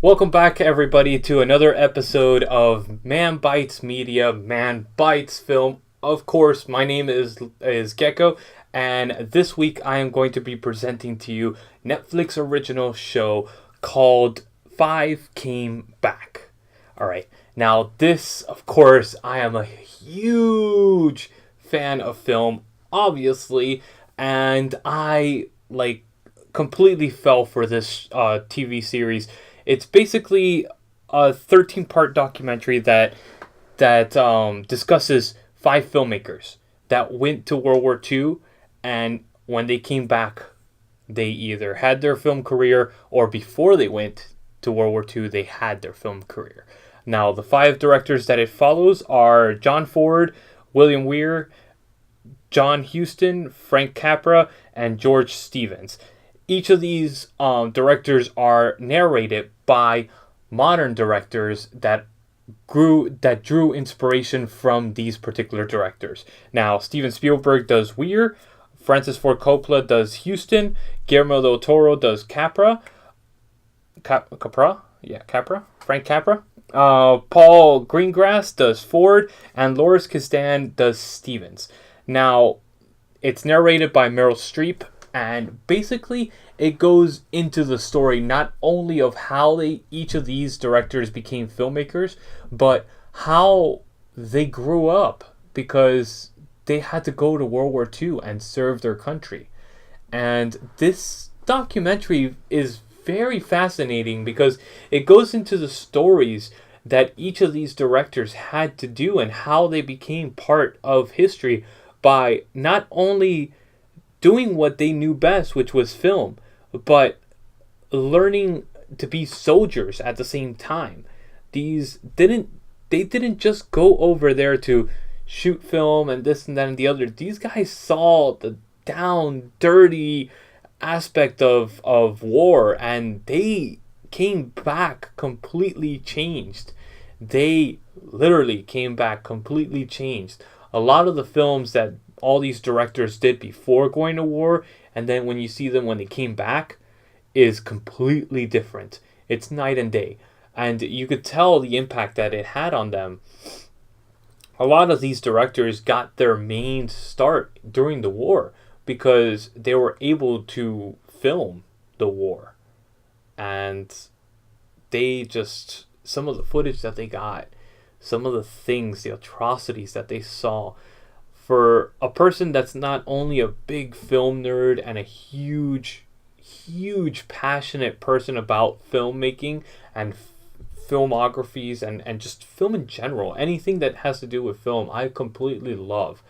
Welcome back, everybody, to another episode of Man Bites Media, Man Bites Film. Of course, my name is Gecko, and this week I am going to be presenting to you Netflix original show called Five Came Back. All right, now this, of course, I am a huge fan of film, obviously, and I completely fell for this TV series. It's basically a 13-part documentary that discusses five filmmakers that went to World War II, and when they came back, they either had their film career or before they went to World War II, they had their film career. Now, the five directors that it follows are John Ford, William Weir, John Huston, Frank Capra, and George Stevens. Each of these directors are narrated by modern directors that drew inspiration from these particular directors. Now, Steven Spielberg does Weir, Francis Ford Coppola does Huston, Guillermo del Toro does Capra, Frank Capra. Paul Greengrass does Ford, and Loris Kasdan does Stevens. Now, it's narrated by Meryl Streep, and basically it goes into the story not only of how each of these directors became filmmakers, but how they grew up because they had to go to World War II and serve their country. And this documentary is very fascinating because it goes into the stories that each of these directors had to do and how they became part of history by not only doing what they knew best, which was film, but learning to be soldiers at the same time. They didn't just go over there to shoot film and this and that and the other. These guys saw the down, dirty aspect of war, and they came back completely changed. They literally came back completely changed. A lot of the films that all these directors did before going to war, and then when you see them when they came back, is completely different. It's night and day. And you could tell the impact that it had on them. A lot of these directors got their main start during the war because they were able to film the war. And some of the footage that they got, some of the things, the atrocities that they saw, for a person that's not only a big film nerd and a huge passionate person about filmmaking and filmographies and just film in general, anything that has to do with film, I completely love.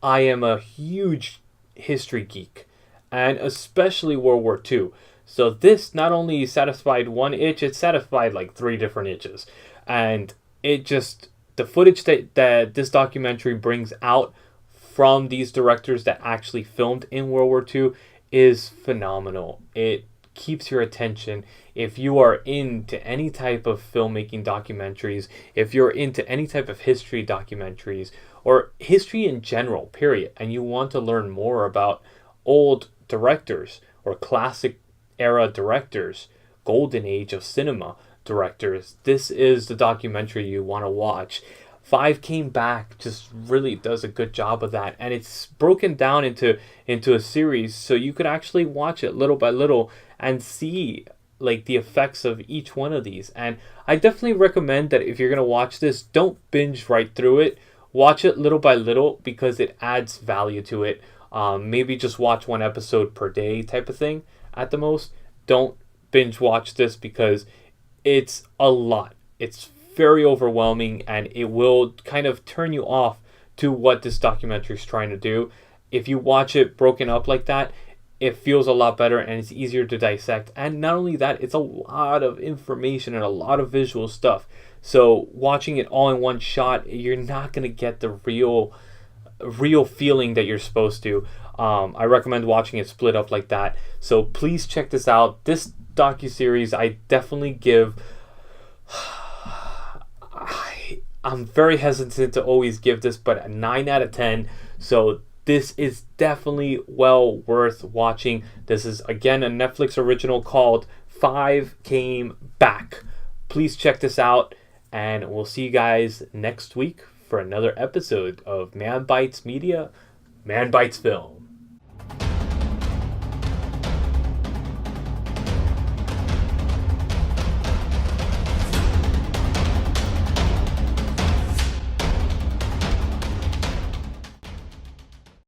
I am a huge history geek, and especially World War II. So this not only satisfied one itch, it satisfied like three different itches. And the footage that this documentary brings out from these directors that actually filmed in World War II is phenomenal. It keeps your attention. If you are into any type of filmmaking documentaries, if you're into any type of history documentaries, or history in general, period, and you want to learn more about old directors or classic era directors, golden age of cinema directors, this is the documentary you want to watch. Five Came Back just really does a good job of that, and it's broken down into a series, so you could actually watch it little by little and see like the effects of each one of these. And I definitely recommend that if you're gonna watch this, don't binge right through it. Watch it little by little because it adds value to it. Maybe just watch one episode per day type of thing at the most. Don't binge watch this because it's a lot. It's very overwhelming, and it will kind of turn you off to what this documentary is trying to do. If you watch it broken up like that, it feels a lot better and it's easier to dissect. And not only that, it's a lot of information and a lot of visual stuff. So watching it all in one shot, you're not going to get the real feeling that you're supposed to. I recommend watching it split up like that. So please check this out. This docuseries, I definitely give... I'm very hesitant to always give this, but a 9 out of 10. So this is definitely well worth watching. This is, again, a Netflix original called Five Came Back. please check this out, and we'll see you guys next week for another episode of Man Bites Media, Man Bites Film.